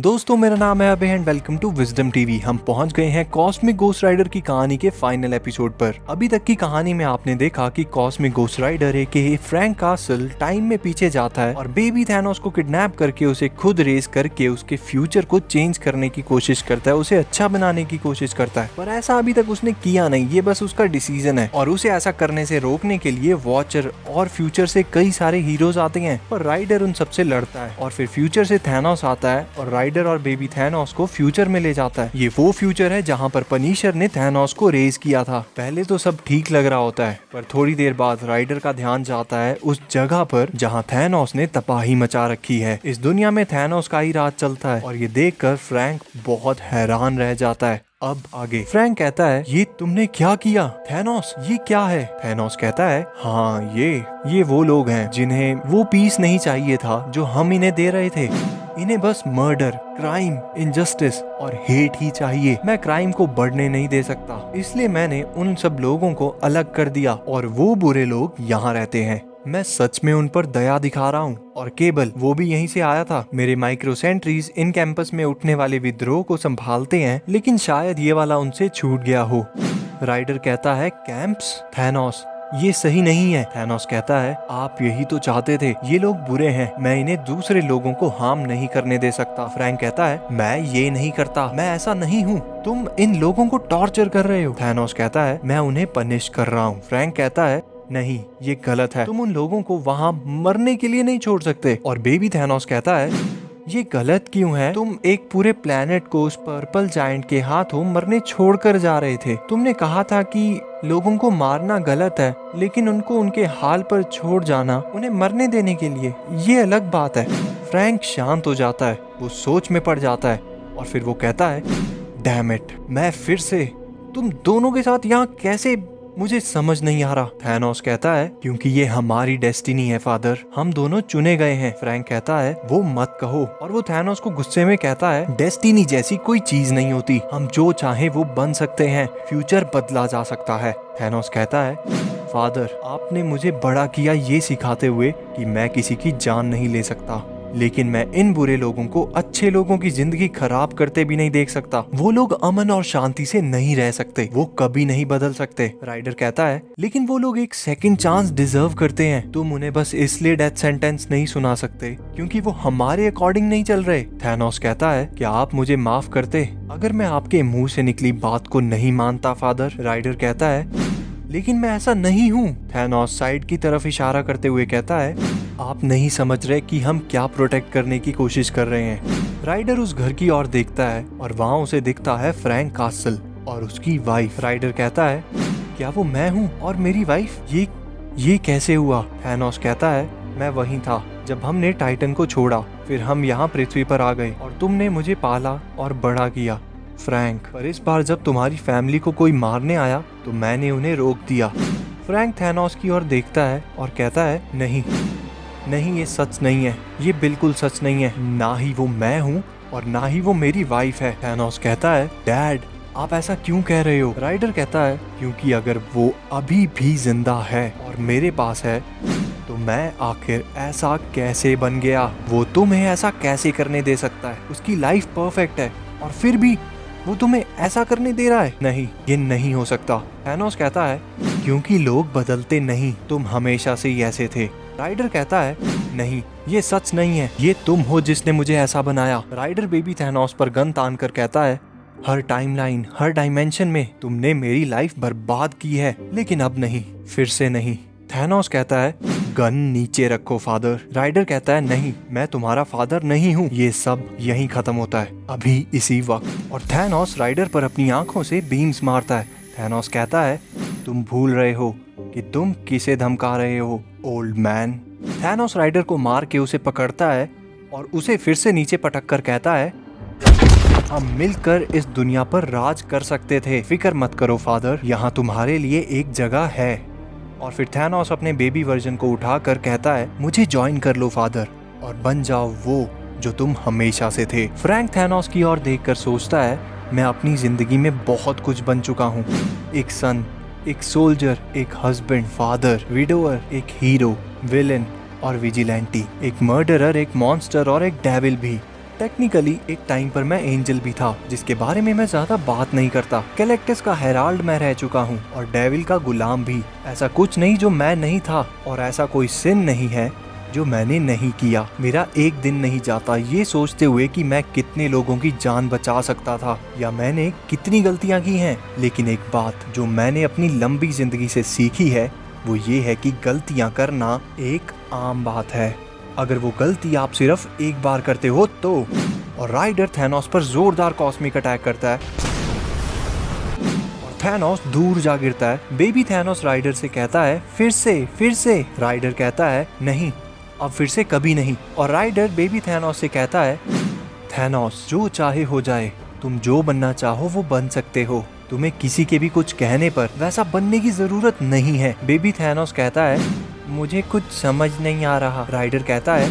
दोस्तों मेरा नाम है Abhay and welcome to wisdom TV. हम पहुंच गए हैं कॉस्मिक गोस्ट राइडर की कहानी के फाइनल एपिसोड पर। अभी तक की कहानी में आपने देखा कि कॉस्मिक गोस्ट राइडर एके फ्रैंक कासल टाइम में पीछे जाता है और बेबी थैनोस को किडनैप करके उसे खुद रेस करके उसके फ्यूचर को चेंज करने की कोशिश करता है, उसे अच्छा बनाने की कोशिश करता है। पर ऐसा अभी तक उसने किया नहीं, ये बस उसका डिसीजन है और उसे ऐसा करने से रोकने के लिए वॉचर और फ्यूचर से कई सारे हीरोज आते हैं। पर राइडर उन सबसे लड़ता है और फिर फ्यूचर से थैनोस आता है और राइडर और बेबी थैनोस को फ्यूचर में ले जाता है। ये वो फ्यूचर है जहाँ पर पनिशर ने थैनोस को रेज किया था। पहले तो सब ठीक लग रहा होता है, पर थोड़ी देर बाद राइडर का ध्यान जाता है उस जगह पर जहाँ थैनोस ने तबाही मचा रखी है। इस दुनिया में थैनोस का ही राज चलता है और ये देखकर फ्रैंक बहुत हैरान रह जाता है। अब आगे फ्रैंक कहता है, ये तुमने क्या किया थैनोस, ये क्या है? थैनोस कहता है, हाँ ये वो लोग हैं जिन्हें वो पीस नहीं चाहिए था जो हम इन्हें दे रहे थे। इन्हें बस मर्डर, क्राइम, इनजस्टिस और हेट ही चाहिए। मैं क्राइम को बढ़ने नहीं दे सकता, इसलिए मैंने उन सब लोगों को अलग कर दिया और वो बुरे लोग यहाँ रहते हैं। मैं सच में उन पर दया दिखा रहा हूँ। और केबल वो भी यहीं से आया था। मेरे माइक्रोसेंट्रीज इन कैंपस में उठने वाले विद्रोह को संभालते हैं, लेकिन शायद ये वाला उनसे छूट गया हो। राइडर कहता है, कैंप्स? थैनोस, ये सही नहीं है। थैनोस कहता है, आप यही तो चाहते थे। ये लोग बुरे हैं, मैं इन्हें दूसरे लोगों को हार्म नहीं करने दे सकता। फ्रैंक कहता है, मैं ये नहीं करता, मैं ऐसा नहीं हूँ। तुम इन लोगों को टॉर्चर कर रहे हो। थैनोस कहता है, मैं उन्हें पनिश कर रहा हूँ। फ्रैंक कहता है, नहीं, ये गलत है। तुम उन लोगों को वहाँ मरने के लिए नहीं छोड़ सकते। और बेबी थैनोस कहता है, ये गलत क्यों है? तुम एक पूरे प्लेनेट को उस पर्पल जायंट के हाथों मरने छोड़कर जा रहे थे। तुमने कहा था कि लोगों को मारना गलत है, लेकिन उनको उनके हाल पर छोड़ जाना, उन्हें मरने देने के लिए, ये अलग बात है। फ्रैंक शांत हो जाता है, वो सोच में पड़ जाता है और फिर वो कहता है, डैम इट, मैं फिर से तुम दोनों के साथ यहाँ कैसे, मुझे समझ नहीं आ रहा। थैनोस कहता है, क्योंकि ये हमारी डेस्टिनी है फादर, हम दोनों चुने गए हैं। फ्रैंक कहता है, वो मत कहो। और वो थैनोस को गुस्से में कहता है, डेस्टिनी जैसी कोई चीज नहीं होती, हम जो चाहे वो बन सकते हैं, फ्यूचर बदला जा सकता है। थैनोस कहता है, फादर, आपने मुझे बड़ा किया ये सिखाते हुए कि मैं किसी की जान नहीं ले सकता, लेकिन मैं इन बुरे लोगों को अच्छे लोगों की जिंदगी खराब करते भी नहीं देख सकता। वो लोग अमन और शांति से नहीं रह सकते, वो कभी नहीं बदल सकते। राइडर कहता है, लेकिन वो लोग एक सेकंड चांस डिजर्व करते हैं। तुम उन्हें बस इसलिए डेथ सेंटेंस नहीं सुना सकते क्योंकि वो हमारे अकॉर्डिंग नहीं चल रहे। थैनोस कहता है, क्या आप मुझे माफ करते अगर मैं आपके मुंह से निकली बात को नहीं मानता फादर? राइडर कहता है, लेकिन मैं ऐसा नहीं हूँ। थैनोस साइड की तरफ इशारा करते हुए कहता है, आप नहीं समझ रहे कि हम क्या प्रोटेक्ट करने की कोशिश कर रहे हैं। राइडर उस घर की ओर देखता है और वहाँ उसे दिखता है फ्रैंक कासल और उसकी वाइफ। राइडर कहता है, क्या वो मैं हूँ और मेरी वाइफ? ये कैसे हुआ? थैनोस कहता है, मैं वहीं था जब हमने टाइटन को छोड़ा, फिर हम यहाँ पृथ्वी पर आ गए और तुमने मुझे पाला और बड़ा किया फ्रैंक। पर इस बार जब तुम्हारी फैमिली को कोई मारने आया तो मैंने उन्हें रोक दिया। फ्रैंक थैनोस की ओर देखता है और कहता है, नहीं, ये सच नहीं है, ये बिल्कुल सच नहीं है। ना ही वो मैं हूँ और ना ही वो मेरी वाइफ है। थैनोस कहता है, डैड, आप ऐसा क्यों कह रहे हो? राइडर कहता है, क्योंकि अगर वो अभी भी जिंदा है और मेरे पास है तो मैं आखिर ऐसा कैसे बन गया? वो तुम्हें ऐसा कैसे करने दे सकता है? उसकी लाइफ परफेक्ट है और फिर भी वो तुम्हें ऐसा करने दे रहा है? नहीं, ये नहीं हो सकता। थैनोस कहता है, क्योंकि लोग बदलते नहीं, तुम हमेशा से ही ऐसे थे। राइडर कहता है, नहीं, ये सच नहीं है, ये तुम हो जिसने मुझे ऐसा बनाया। राइडर बेबी थैनोस पर गन तान कर कहता है, हर टाइमलाइन, हर डायमेंशन में तुमने मेरी लाइफ बर्बाद की है, लेकिन अब नहीं, फिर से नहीं। थैनोस कहता है, गन नीचे रखो फादर। राइडर कहता है, नहीं, मैं तुम्हारा फादर नहीं हूँ, ये सब यहीं खत्म होता है, अभी इसी वक्त। और थैनोस राइडर पर अपनी आंखों से बीम्स मारता है। थैनोस कहता है, तुम भूल रहे हो कि तुम किसे धमका रहे हो, ओल्ड मैन। थैनोस राइडर को मार के उसे पकड़ता है और उसे फिर से नीचे पटक कर कहता है, हम मिलकर इस दुनिया पर राज कर सकते थे, फिक्र मत करो फादर, यहाँ तुम्हारे लिए एक जगह है। और फिर थैनोस अपने बेबी वर्जन को उठाकर कहता है, मुझे ज्वाइन कर लो फादर और बन जाओ वो जो तुम हमेशा से थे। फ्रैंक थैनोस की ओर देखकर सोचता है, मैं अपनी जिंदगी में बहुत कुछ बन चुका हूँ, एक सन, एक सोल्जर, एक हस्बैंड, फादर, विडोअर, एक हीरो, विलेन और विजिलेंटी, एक मर्डरर, एक मॉन्स्टर और एक डेविल भी। टेक्निकली एक टाइम पर मैं एंजल भी था, जिसके बारे में मैं ज्यादा बात नहीं करता। गैलेक्टस का हेराल्ड मैं रह चुका हूँ और डेविल का गुलाम भी। ऐसा कुछ नहीं जो मैं नहीं था, और ऐसा कोई सिन नहीं है जो मैंने नहीं किया। मेरा एक दिन नहीं जाता ये सोचते हुए कि मैं कितने लोगों की जान बचा सकता था या मैंने कितनी गलतियां की हैं। लेकिन एक बात जो मैंने अपनी लंबी जिंदगी से सीखी है वो ये है कि गलतियां करना एक आम बात है, अगर वो गलती आप सिर्फ एक बार करते हो तो। और राइडर थैनोस पर जोरदार कॉस्मिक अटैक करता है और थैनोस दूर जा गिरता है। बेबी थैनोस राइडर से कहता है फिर से। राइडर कहता है नहीं, अब फिर से कभी नहीं। और राइडर बेबी थैनोस से कहता है थैनोस जो चाहे हो जाए, तुम जो बनना चाहो वो बन सकते हो, तुम्हें किसी के भी कुछ कहने पर वैसा बनने की जरूरत नहीं है। बेबी थैनोस कहता है मुझे कुछ समझ नहीं आ रहा। राइडर कहता है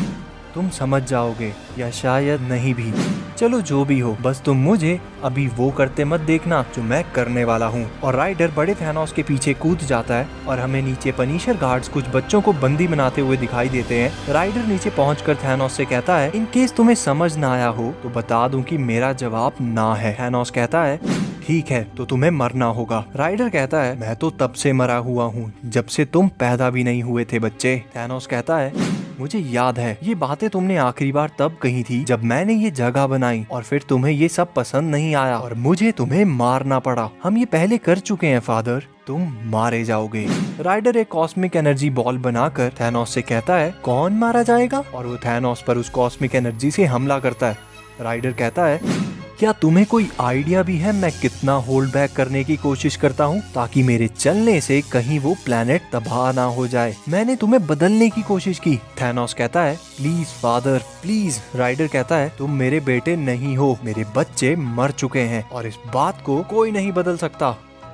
तुम समझ जाओगे या शायद नहीं भी, चलो जो भी हो, बस तुम मुझे अभी वो करते मत देखना जो मैं करने वाला हूँ। और राइडर बड़े थैनोस के पीछे कूद जाता है और हमें नीचे पनिशर गार्ड्स कुछ बच्चों को बंदी बनाते हुए दिखाई देते हैं। राइडर नीचे पहुंचकर थैनोस से कहता है इन केस तुम्हें समझ ना आया हो तो बता दूं कि मेरा जवाब ना है। थैनोस कहता है ठीक है तो तुम्हें मरना होगा। राइडर कहता है मैं तो तब से मरा हुआ हूँ जब से तुम पैदा भी नहीं हुए थे बच्चे। थैनोस कहता है मुझे याद है ये बातें तुमने आखिरी बार तब कही थी जब मैंने ये जगह बनाई और फिर तुम्हें ये सब पसंद नहीं आया और मुझे तुम्हें मारना पड़ा। हम ये पहले कर चुके हैं फादर, तुम मारे जाओगे। राइडर एक कॉस्मिक एनर्जी बॉल बनाकर थैनोस से कहता है कौन मारा जाएगा, और वो थैनोस पर उस कॉस्मिक एनर्जी से हमला करता है। राइडर कहता है क्या तुम्हें कोई आइडिया भी है मैं कितना होल्ड बैक करने की कोशिश करता हूँ ताकि मेरे चलने से कहीं वो प्लेनेट तबाह ना हो जाए। मैंने तुम्हें बदलने की कोशिश की। थैनोस कहता है प्लीज फादर प्लीज। राइडर कहता है तुम मेरे बेटे नहीं हो, मेरे बच्चे मर चुके हैं और इस बात को कोई नहीं बदल सकता,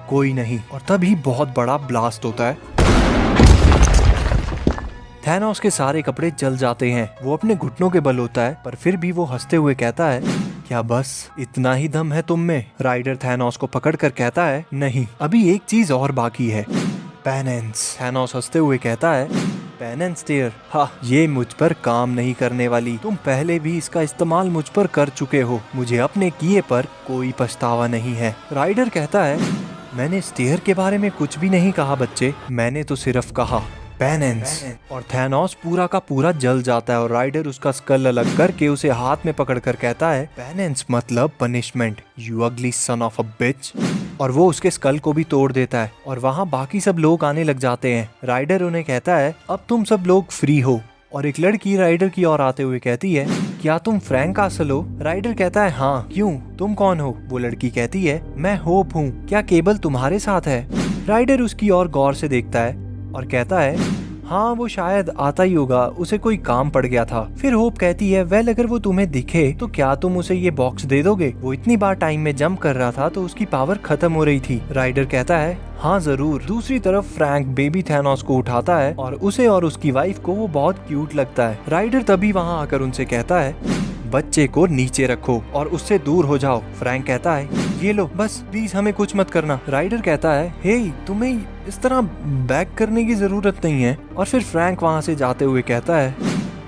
कोई नहीं। और तभी बहुत बड़ा ब्लास्ट होता है। थैनोस के सारे कपड़े जल जाते हैं। वो अपने घुटनों के बल होता है पर फिर भी वो हंसते हुए कहता है क्या बस इतना ही दम है तुम में। राइडर थैनोस को पकड़कर कहता है नहीं, अभी एक चीज और बाकी है, पेनेंस। थैनोस हंसते हुए कहता है पेनेंस टीयर, हाँ ये मुझ पर काम नहीं करने वाली, तुम पहले भी इसका इस्तेमाल मुझ पर कर चुके हो, मुझे अपने किए पर कोई पछतावा नहीं है। राइडर कहता है मैंने स्टेयर के बारे में कुछ भी नहीं कहा बच्चे, मैंने तो सिर्फ कहा पेनेंस। और थैनोस पूरा का पूरा जल जाता है और राइडर उसका स्कल अलग करके उसे हाथ में पकड़कर कहता है पेनेंस मतलब पनिशमेंट, यू अगली सन ऑफ अ बिच। और वो उसके स्कल को भी तोड़ देता है और वहाँ बाकी सब लोग आने लग जाते हैं। राइडर उन्हें कहता है अब तुम सब लोग फ्री हो। और एक लड़की राइडर की ओर आते हुए कहती है क्या तुम फ्रैंक कासल हो। राइडर कहता है हाँ, क्यों, तुम कौन हो। वो लड़की कहती है मैं होप हूँ, क्या केबल तुम्हारे साथ है। राइडर उसकी ओर गौर से देखता है और कहता है हाँ वो शायद आता ही होगा, उसे कोई काम पड़ गया था। फिर होप कहती है वेल अगर वो तुम्हें दिखे तो क्या तुम उसे ये बॉक्स दे दोगे, वो इतनी बार टाइम में जंप कर रहा था तो उसकी पावर खत्म हो रही थी। राइडर कहता है हाँ जरूर। दूसरी तरफ फ्रैंक बेबी थैनोस को उठाता है और उसे और उसकी वाइफ को वो बहुत क्यूट लगता है। राइडर तभी वहाँ आकर उनसे कहता है बच्चे को नीचे रखो और उससे दूर हो जाओ। फ्रैंक कहता है ये लो बस प्लीज हमें कुछ मत करना। राइडर कहता है हे तुम्हें इस तरह बैक करने की जरूरत नहीं है। और फिर फ्रैंक वहाँ से जाते हुए कहता है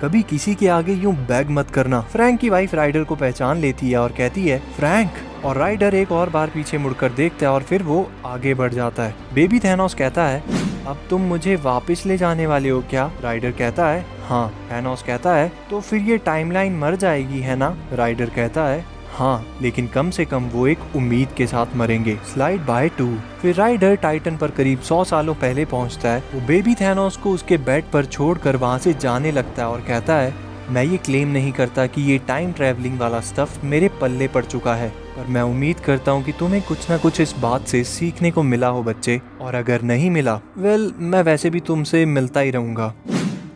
कभी किसी के आगे यूं बैग मत करना। फ्रैंक की वाइफ राइडर को पहचान लेती है और कहती है फ्रैंक। और राइडर एक और बार पीछे मुड़कर देखता है और फिर वो आगे बढ़ जाता है। बेबी थैनोस कहता है अब तुम मुझे वापस ले जाने वाले हो क्या। राइडर कहता है हाँ। थैनोस कहता है तो फिर ये टाइमलाइन मर जाएगी है ना। राइडर कहता है हाँ, लेकिन कम से कम वो एक उम्मीद के साथ मरेंगे। Slide bye 2। फिर राइडर टाइटन पर करीब 100 सालों पहले पहुंचता है। वो बेबी थैनोस को उसके बेड पर छोड़कर वहां से जाने लगता है और कहता है मैं ये क्लेम नहीं करता कि ये टाइम ट्रैवलिंग वाला स्टफ मेरे पल्ले पड़ चुका है, पर मैं उम्मीद करता हूँ कि तुम्हें कुछ ना कुछ इस बात से सीखने को मिला हो बच्चे, और अगर नहीं मिला वेल मैं वैसे भी तुमसे मिलता ही रहूंगा।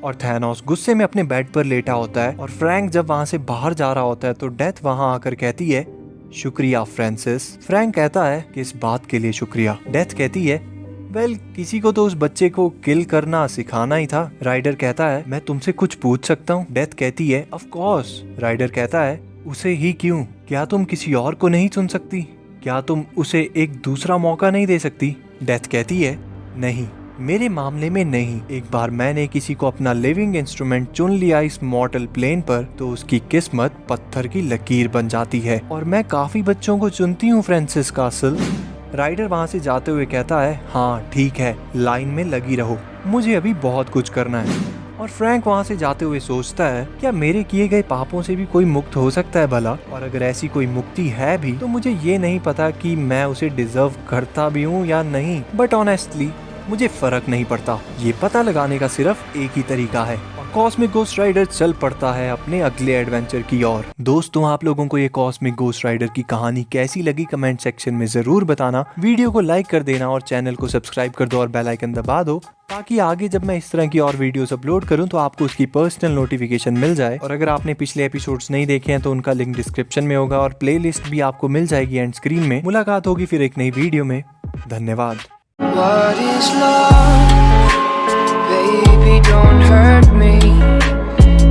और थैनोस गुस्से में अपने बेड पर लेटा होता है और फ्रैंक जब वहाँ से बाहर जा रहा होता है तो डेथ वहाँ आकर कहती है शुक्रिया फ्रांसिस। फ्रैंक कहता है कि इस बात के लिए शुक्रिया। डेथ कहती है वेल किसी को तो उस बच्चे को किल करना सिखाना ही था। राइडर कहता है मैं तुमसे कुछ पूछ सकता हूँ। डेथ कहती है ऑफ कोर्स। राइडर कहता है उसे ही क्यों, क्या तुम किसी और को नहीं चुन सकती, क्या तुम उसे एक दूसरा मौका नहीं दे सकती। डेथ कहती है नहीं, मेरे मामले में नहीं। एक बार मैंने किसी को अपना लिविंग इंस्ट्रूमेंट चुन लिया इस मॉर्टल प्लेन पर तो उसकी किस्मत पत्थर की लकीर बन जाती है। और मैं काफी बच्चों को चुनती हूँ फ्रांसिस कासल। राइडर वहाँ से जाते हुए कहता है, हाँ ठीक है, लाइन में लगी रहो, मुझे अभी बहुत कुछ करना है। और फ्रैंक वहाँ से जाते हुए सोचता है, क्या मेरे किए गए पापों से भी कोई मुक्त हो सकता है भला? और अगर ऐसी कोई मुक्ति है भी तो मुझे ये नहीं पता कि मैं उसे डिजर्व करता भी हूँ या नहीं। बट ऑनेस्टली मुझे फर्क नहीं पड़ता, ये पता लगाने का सिर्फ एक ही तरीका है। कॉस्मिक गोस्ट राइडर चल पड़ता है अपने अगले एडवेंचर की ओर। दोस्तों, आप लोगों को ये कॉस्मिक गोस्ट राइडर की कहानी कैसी लगी कमेंट सेक्शन में जरूर बताना। वीडियो को लाइक कर देना और चैनल को सब्सक्राइब कर दो और बेल आइकन दबा दो ताकि आगे जब मैं इस तरह की और वीडियोस अपलोड करूं तो आपको उसकी पर्सनल नोटिफिकेशन मिल जाए। और अगर आपने पिछले एपिसोड्स नहीं देखे हैं तो उनका लिंक डिस्क्रिप्शन में होगा और प्लेलिस्ट भी आपको मिल जाएगी एंड स्क्रीन में। मुलाकात होगी फिर एक नई वीडियो में। धन्यवाद। What is love? Baby, don't hurt me.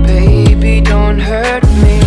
Baby, don't hurt me.